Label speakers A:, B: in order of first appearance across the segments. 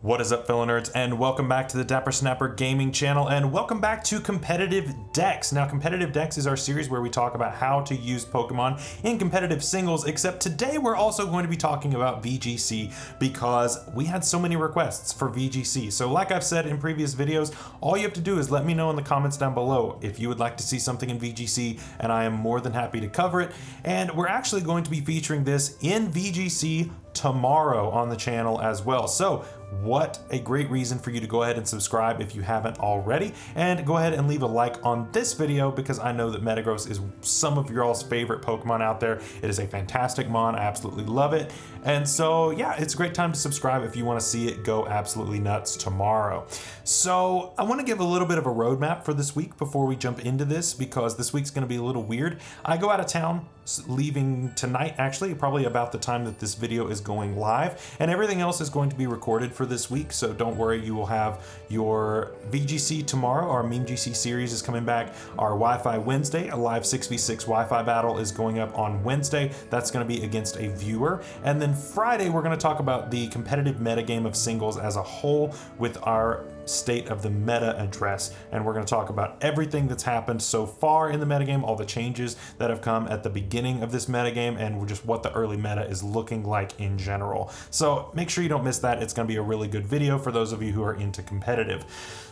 A: What is up, fellow nerds, and welcome back to the Dapper Snapper Gaming channel, and welcome back to Competitive Decks. Now, Competitive Decks is our series where we talk about how to use Pokemon in competitive singles, except today we're also going to be talking about VGC because we had so many requests for VGC. So like I've said in previous videos, all you have to do is let me know in the comments down below if you would like to see something in VGC, and I am more than happy to cover it. And we're actually going to be featuring this in VGC tomorrow on the channel as well. So what a great reason for you to go ahead and subscribe if you haven't already, and go ahead and leave a like on this video because I know that Metagross is some of your all's favorite Pokemon out there. It is a fantastic mon, I absolutely love it. And so yeah, it's a great time to subscribe if you want to see it go absolutely nuts tomorrow. So I want to give a little bit of a roadmap for this week before we jump into this, because this week's going to be a little weird. I go out of town, leaving tonight actually, probably about the time that this video is going live, and everything else is going to be recorded for this week, so don't worry, you will have your VGC tomorrow. Our Meme GC series is coming back. Our Wi-Fi Wednesday, a live 6v6 Wi-Fi battle, is going up on Wednesday. That's going to be against a viewer. And then Friday, we're going to talk about the competitive metagame of singles as a whole with our state of the meta address, and we're going to talk about everything that's happened so far in the metagame, all the changes that have come at the beginning of this metagame, and just what the early meta is looking like in general. So make sure you don't miss that. It's going to be a really good video for those of you who are into competitive.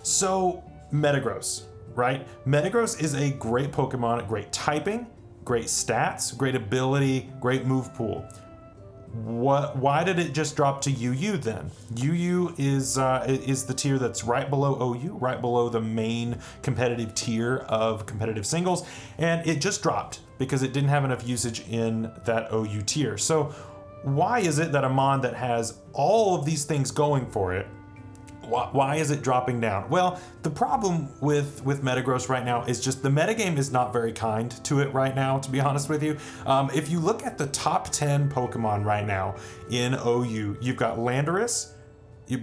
A: So Metagross, right? Metagross is a great Pokemon, great typing, great stats, great ability, great move pool. Why did it just drop to UU then? UU is the tier that's right below OU, right below the main competitive tier of competitive singles, and it just dropped because it didn't have enough usage in that OU tier. So why is it that a mon that has all of these things going for it, why is it dropping down? Well, the problem with Metagross right now is just the metagame is not very kind to it right now, to be honest with you. If you look at the top 10 Pokemon right now in OU, you've got Landorus.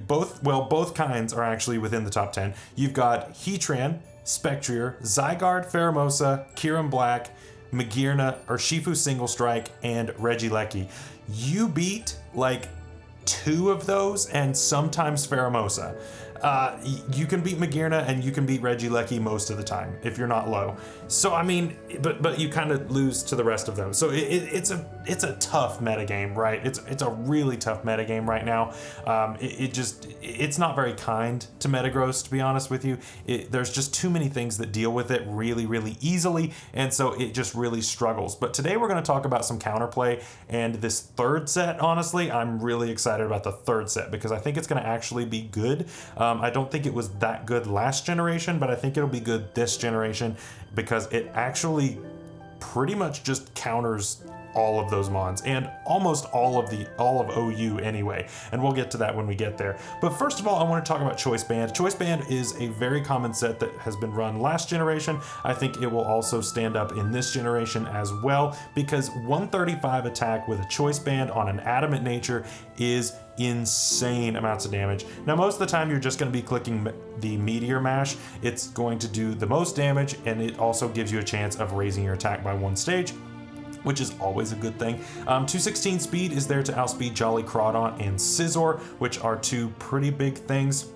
A: Both kinds are actually within the top 10. You've got Heatran, Spectrier, Zygarde, Pheromosa, Kyurem Black, Magearna, Urshifu Single Strike, and Regieleki. You beat like 2 of those and sometimes Pheromosa. You can beat Magearna and you can beat Regieleki most of the time if you're not low. So I mean, but you kind of lose to the rest of them. So it's a tough metagame, right? It's a really tough metagame right now. It's not very kind to Metagross, to be honest with you. There's just too many things that deal with it really easily, and so it just really struggles. But today we're going to talk about some counterplay and this third set. Honestly, I'm really excited about the third set because I think it's going to actually be good. I don't think it was that good last generation, but I think it'll be good this generation because it actually pretty much just counters all of those mons and almost all of OU anyway, and we'll get to that when we get there. But first of all, I want to talk about Choice Band. Choice Band is a very common set that has been run last generation. I think it will also stand up in this generation as well, because 135 attack with a Choice Band on an Adamant Nature is insane amounts of damage. Now, most of the time you're just going to be clicking the Meteor Mash. It's going to do the most damage, and it also gives you a chance of raising your attack by 1 stage, which is always a good thing. 216 speed is there to outspeed Jolly, Crawdaunt, and Scizor, which are 2 pretty big things.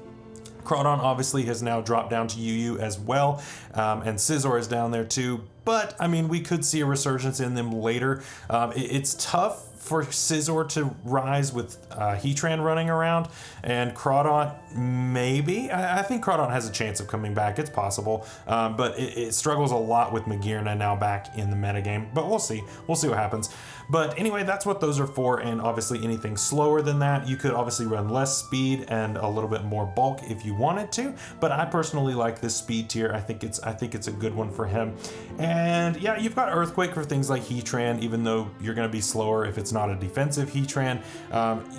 A: Crawdaunt obviously has now dropped down to UU as well, and Scizor is down there too, but I mean, we could see a resurgence in them later. It's tough for Scizor to rise with Heatran running around, and Crawdaunt maybe. I think Crawdaunt has a chance of coming back. It's possible, but it struggles a lot with Magearna now back in the metagame, but we'll see. We'll see what happens. But anyway, that's what those are for, and obviously anything slower than that, you could obviously run less speed and a little bit more bulk if you wanted to, but I personally like this speed tier. I think it's a good one for him. And yeah, you've got Earthquake for things like Heatran, even though you're going to be slower if it's not a defensive Heatran.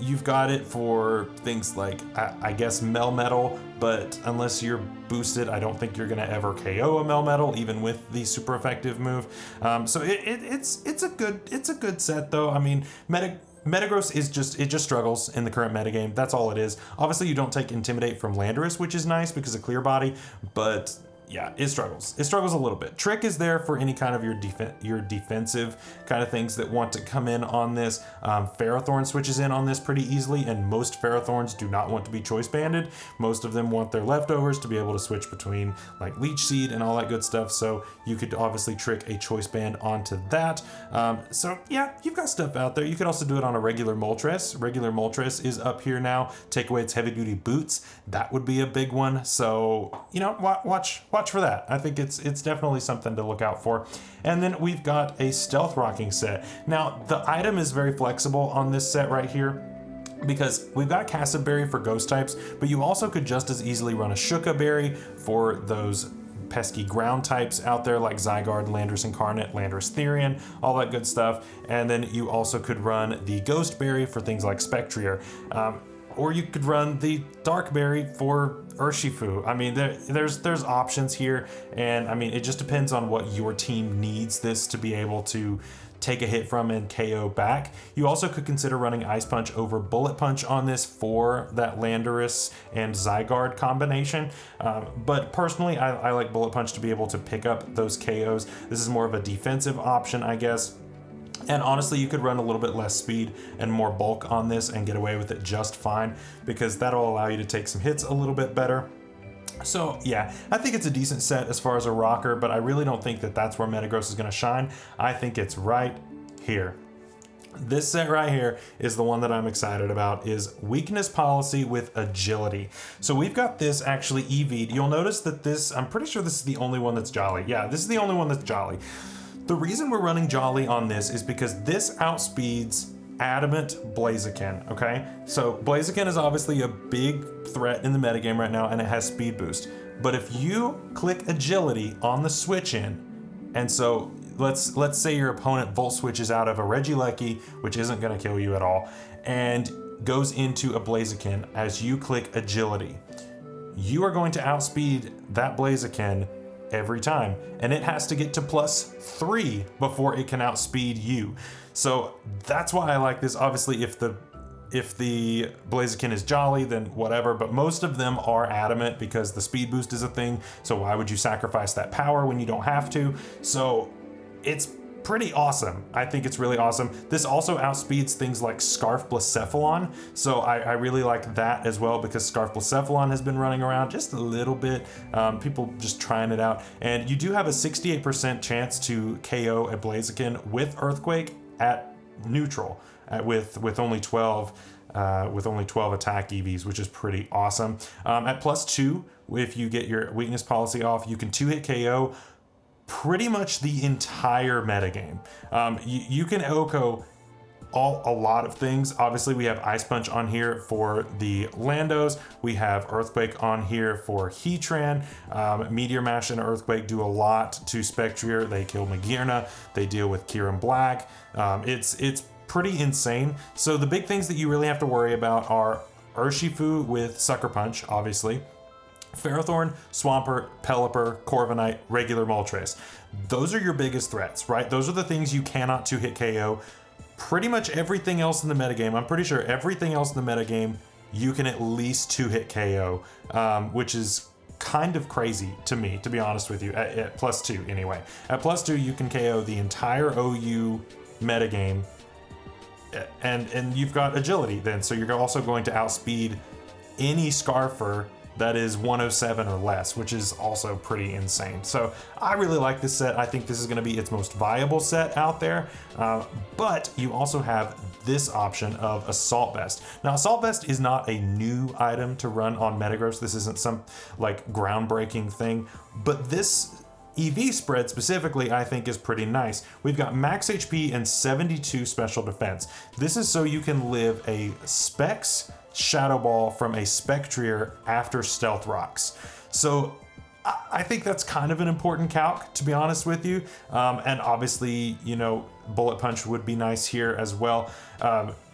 A: You've got it for things like, I guess, Melmetal, but unless you're boosted, I don't think you're going to ever KO a Melmetal, even with the super effective move. So it's a good set though. I mean, Metagross just struggles in the current metagame. That's all it is. Obviously, you don't take Intimidate from Landorus, which is nice because of Clear Body, but yeah, it struggles. It struggles a little bit. Trick is there for any kind of your defensive kind of things that want to come in on this. Ferrothorn switches in on this pretty easily, and most Ferrothorns do not want to be choice banded. Most of them want their leftovers to be able to switch between like Leech Seed and all that good stuff. So you could obviously trick a choice band onto that. So yeah, you've got stuff out there. You could also do it on a regular Moltres. Regular Moltres is up here now. Take away its heavy duty boots. That would be a big one. So, you know, watch for that. I think it's definitely something to look out for. And then we've got a Stealth Rocking set. Now, the item is very flexible on this set right here, because we've got Cassid Berry for ghost types, but you also could just as easily run a Shuka Berry for those pesky ground types out there like Zygarde, Landorus Incarnate, Landorus Therian, all that good stuff. And then you also could run the Ghost Berry for things like Spectrier. Or you could run the Dark Berry for Urshifu. I mean, there's options here, and I mean, it just depends on what your team needs this to be able to take a hit from and KO back. You also could consider running Ice Punch over Bullet Punch on this for that Landorus and Zygarde combination. But personally, I like Bullet Punch to be able to pick up those KOs. This is more of a defensive option, I guess. And honestly, you could run a little bit less speed and more bulk on this and get away with it just fine, because that'll allow you to take some hits a little bit better. So yeah, I think it's a decent set as far as a rocker, but I really don't think that that's where Metagross is going to shine. I think it's right here. This set right here is the one that I'm excited about, is Weakness Policy with Agility. So we've got this actually EV'd. You'll notice that this, I'm pretty sure this is the only one that's Jolly. Yeah, this is the only one that's Jolly. The reason we're running Jolly on this is because this outspeeds Adamant Blaziken, okay? So Blaziken is obviously a big threat in the metagame right now, and it has speed boost. But if you click Agility on the switch in, and so let's say your opponent Volt switches out of a Regieleki, which isn't gonna kill you at all, and goes into a Blaziken as you click Agility, you are going to outspeed that Blaziken every time, and it has to get to +3 before it can outspeed you. So that's why I like this. Obviously, if the Blaziken is Jolly, then whatever, but most of them are Adamant because the speed boost is a thing, so why would you sacrifice that power when you don't have to? So it's pretty awesome. I think it's really awesome. This also outspeeds things like Scarf Blacephalon, so I really like that as well, because Scarf Blacephalon has been running around just a little bit, people just trying it out, and you do have a 68% chance to KO a Blaziken with Earthquake at neutral, with only 12 attack EVs, which is pretty awesome. At +2, if you get your Weakness Policy off, you can 2-hit KO pretty much the entire metagame. You can OHKO a lot of things. Obviously, we have Ice Punch on here for the Landos. We have Earthquake on here for Heatran. Meteor Mash and Earthquake do a lot to Spectrier. They kill Magearna. They deal with Kieran Black. It's pretty insane. So the big things that you really have to worry about are Urshifu with Sucker Punch, obviously. Ferrothorn, Swampert, Pelipper, Corviknight, regular Moltres. Those are your biggest threats, right? Those are the things you cannot 2-hit KO. Pretty much everything else in the metagame, I'm pretty sure everything else in the metagame, you can at least 2-hit KO, which is kind of crazy to me, to be honest with you, at +2 anyway. At +2, you can KO the entire OU metagame, and you've got Agility then, so you're also going to outspeed any Scarfer that is 107 or less, which is also pretty insane. So I really like this set. I think this is going to be its most viable set out there. But you also have this option of Assault Vest. Now, Assault Vest is not a new item to run on Metagross. This isn't some like groundbreaking thing, but this EV spread specifically, I think, is pretty nice. We've got max HP and 72 special defense. This is so you can live a Specs Shadow Ball from a Spectrier after Stealth Rocks. So I think that's kind of an important calc, to be honest with you. And obviously, you know, Bullet Punch would be nice here as well.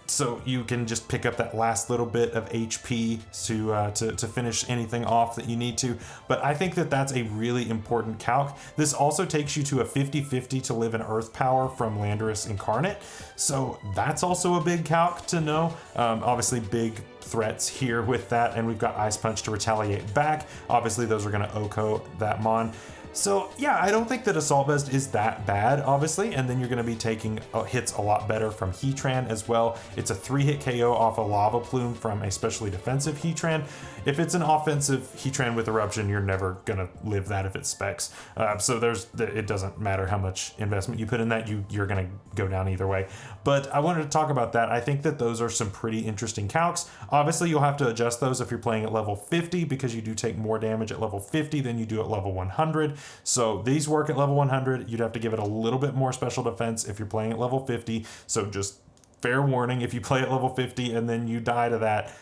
A: so you can just pick up that last little bit of HP to finish anything off that you need to. But I think that that's a really important calc. This also takes you to a 50-50 to live in Earth power from Landorus Incarnate, so that's also a big calc to know. Obviously big threats here with that, and we've got Ice Punch to retaliate back. Obviously those are going to OHKO that mon. So yeah, I don't think that Assault Vest is that bad, obviously, and then you're going to be taking hits a lot better from Heatran as well. It's a 3-hit KO off a Lava Plume from a specially defensive Heatran. If it's an offensive Heatran with Eruption, you're never going to live that if it specs. So it doesn't matter how much investment you put in that, you're going to go down either way. But I wanted to talk about that. I think that those are some pretty interesting calcs. Obviously, you'll have to adjust those if you're playing at level 50, because you do take more damage at level 50 than you do at level 100. So these work at level 100. You'd have to give it a little bit more special defense if you're playing at level 50. So just fair warning, if you play at level 50 and then you die to that,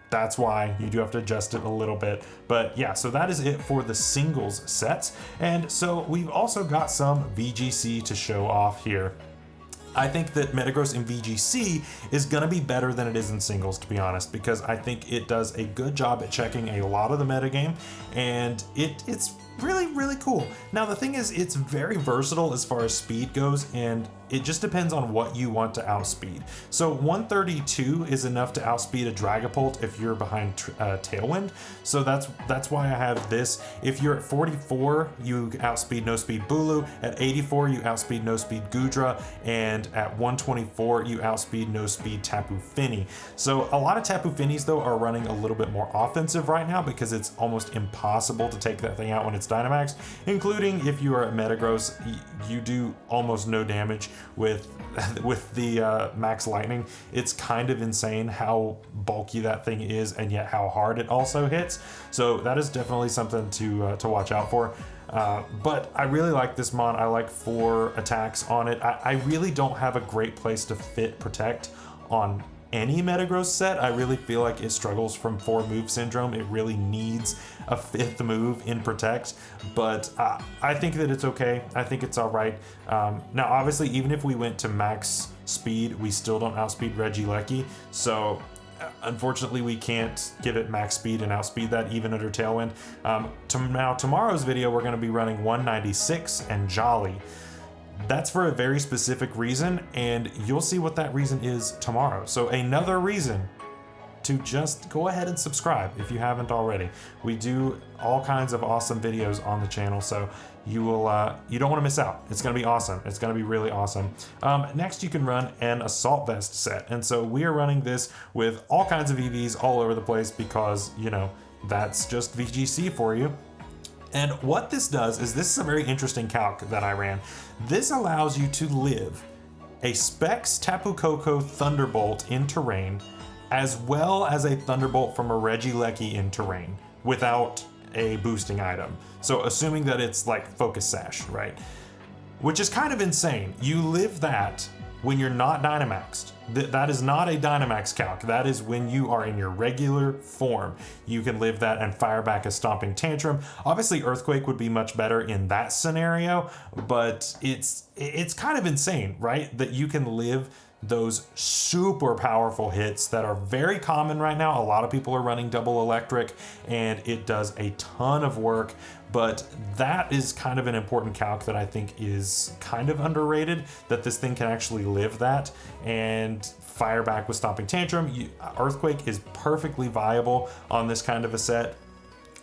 A: that's why you do have to adjust it a little bit. But yeah, so that is it for the singles sets. And so we've also got some VGC to show off here. I think that Metagross in VGC is going to be better than it is in singles, to be honest, because I think it does a good job at checking a lot of the metagame, and it's really, really cool. Now, the thing is, it's very versatile as far as speed goes, and it just depends on what you want to outspeed. So 132 is enough to outspeed a Dragapult if you're behind Tailwind. So that's why I have this. If you're at 44, you outspeed no speed Bulu. At 84, you outspeed no speed Gudra. And at 124, you outspeed no speed Tapu Fini. So a lot of Tapu Finis, though, are running a little bit more offensive right now because it's almost impossible to take that thing out when it's Dynamax, including if you are at Metagross, you do almost no damage with the Max Lightning. It's kind of insane how bulky that thing is, and yet how hard it also hits. So that is definitely something to watch out for. But I really like this mon. I like 4 attacks on it. I really don't have a great place to fit Protect on any Metagross set. I really feel like it struggles from 4 move syndrome. It really needs a 5th move in Protect, but I think that it's okay. I think it's all right. Now, obviously, even if we went to max speed, we still don't outspeed Regieleki, so unfortunately, we can't give it max speed and outspeed that even under Tailwind. Now, tomorrow's video, we're going to be running 196 and Jolly. That's for a very specific reason, and you'll see what that reason is tomorrow. So another reason to just go ahead and subscribe if you haven't already. We do all kinds of awesome videos on the channel, so you don't want to miss out. It's going to be awesome. It's going to be really awesome. Next, you can run an Assault Vest set, and so we are running this with all kinds of EVs all over the place because, you know, that's just VGC for you. And what this does is, this is a very interesting calc that I ran. This allows you to live a Specs Tapu Koko Thunderbolt in terrain, as well as a Thunderbolt from a Regieleki in terrain without a boosting item. So assuming that it's like Focus Sash, right? Which is kind of insane. You live that when you're not Dynamaxed. That is not a Dynamax calc. That is when you are in your regular form. You can live that and fire back a Stomping Tantrum. Obviously, Earthquake would be much better in that scenario, but it's kind of insane, right? That you can live those super powerful hits that are very common right now. A lot of people are running double electric, and it does a ton of work, but that is kind of an important calc that I think is kind of underrated, that this thing can actually live that and fire back with Stomping Tantrum. Earthquake is perfectly viable on this kind of a set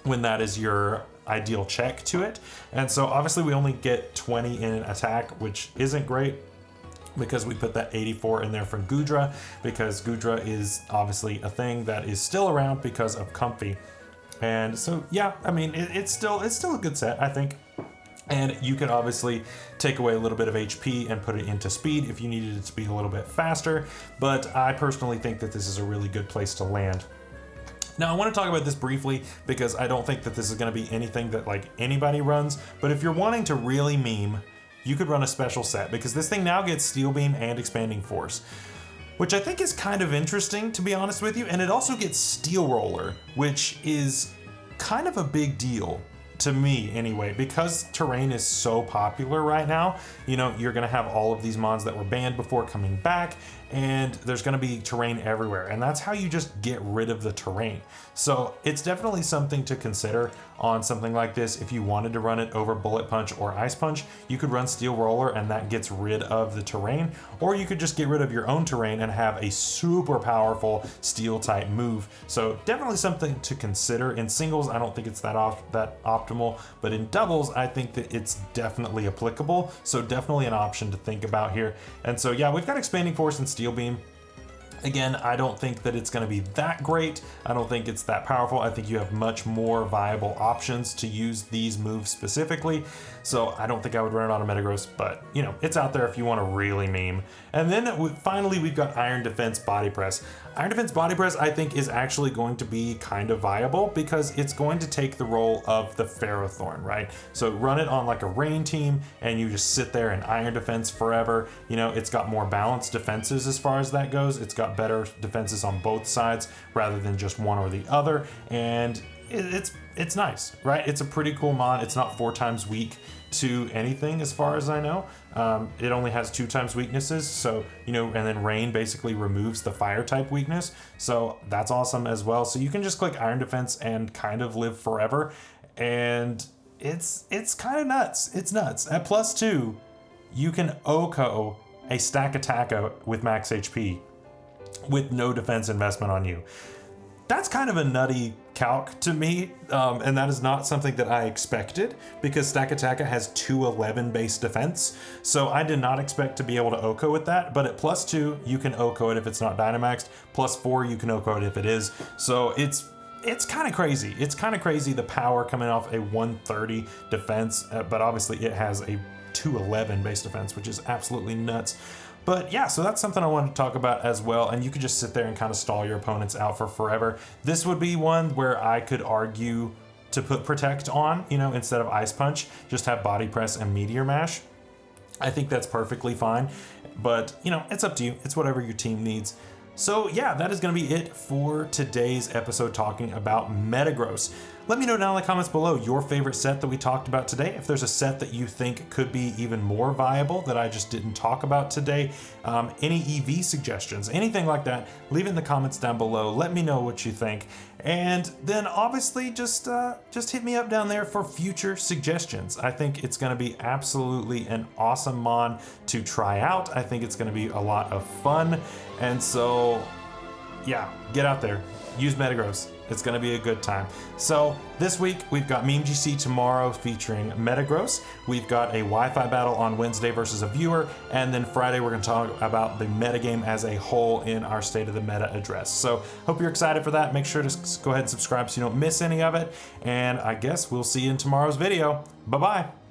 A: when that is your ideal check to it. And so obviously we only get 20 in attack, which isn't great, because we put that 84 in there from Gudra, because Gudra is obviously a thing that is still around because of Comfy. And so, yeah, I mean, it's still a good set, I think. And you could obviously take away a little bit of HP and put it into speed if you needed it to be a little bit faster. But I personally think that this is a really good place to land. Now, I want to talk about this briefly because I don't think that this is going to be anything that like anybody runs. But if you're wanting to really meme, you could run a special set, because this thing now gets Steel Beam and Expanding Force, which I think is kind of interesting, to be honest with you. And it also gets Steel Roller, which is kind of a big deal to me anyway, because terrain is so popular right now. You know, you're gonna have all of these mods that were banned before coming back, and there's going to be terrain everywhere, and that's how you just get rid of the terrain. So it's definitely something to consider on something like this. If you wanted to run it over Bullet Punch or Ice Punch, you could run Steel Roller and that gets rid of the terrain, or you could just get rid of your own terrain and have a super powerful steel type move. So definitely something to consider. In singles, I don't think it's that optimal, but in doubles, I think that it's definitely applicable. So definitely an option to think about here. And so yeah, we've got Expanding Force and Steel Beam. Again, I don't think that it's going to be that great. I don't think it's that powerful. I think you have much more viable options to use these moves specifically. So I don't think I would run it on a Metagross, but you know, it's out there if you want to really meme. And then finally, we've got Iron Defense Body Press. Iron Defense Body Press, I think, is actually going to be kind of viable because it's going to take the role of the Ferrothorn, right? So run it on like a rain team and you just sit there and Iron Defense forever. You know, it's got more balanced defenses as far as that goes. It's got better defenses on both sides rather than just one or the other. And it's nice, right? It's a pretty cool mod. It's not 4 times weak to anything as far as I know. It only has 2 times weaknesses, so you know, and then rain basically removes the fire type weakness, so that's awesome as well. So you can just click Iron Defense and kind of live forever, and it's kind of nuts. It's nuts. At +2, you can OHKO a stack Attacka with max HP with no defense investment on you. That's kind of a nutty calc to me, and that is not something that I expected because Stack Attacka has 211 base defense, so I did not expect to be able to OHKO with that, but at +2, you can OHKO it if it's not Dynamaxed, +4, you can OHKO it if it is, so it's kind of crazy. It's kind of crazy, the power coming off a 130 defense, but obviously it has a 211 base defense, which is absolutely nuts. But yeah, so that's something I wanted to talk about as well, and you could just sit there and kind of stall your opponents out for forever. This would be one where I could argue to put Protect on, you know, instead of Ice Punch, just have Body Press and Meteor Mash. I think that's perfectly fine, but you know, it's up to you. It's whatever your team needs. So yeah, that is going to be it for today's episode talking about Metagross. Let me know down in the comments below your favorite set that we talked about today. If there's a set that you think could be even more viable that I just didn't talk about today, any EV suggestions, anything like that, leave it in the comments down below. Let me know what you think. And then obviously just hit me up down there for future suggestions. I think it's going to be absolutely an awesome mon to try out. I think it's going to be a lot of fun. And so yeah, get out there, use Metagross. It's going to be a good time. So this week we've got Meme GC tomorrow featuring Metagross. We've got a Wi-Fi battle on Wednesday versus a viewer, and then Friday we're going to talk about the metagame as a whole in our State of the Meta address. So hope you're excited for that. Make sure to go ahead and subscribe so you don't miss any of it, and I guess we'll see you in tomorrow's video. Bye-bye.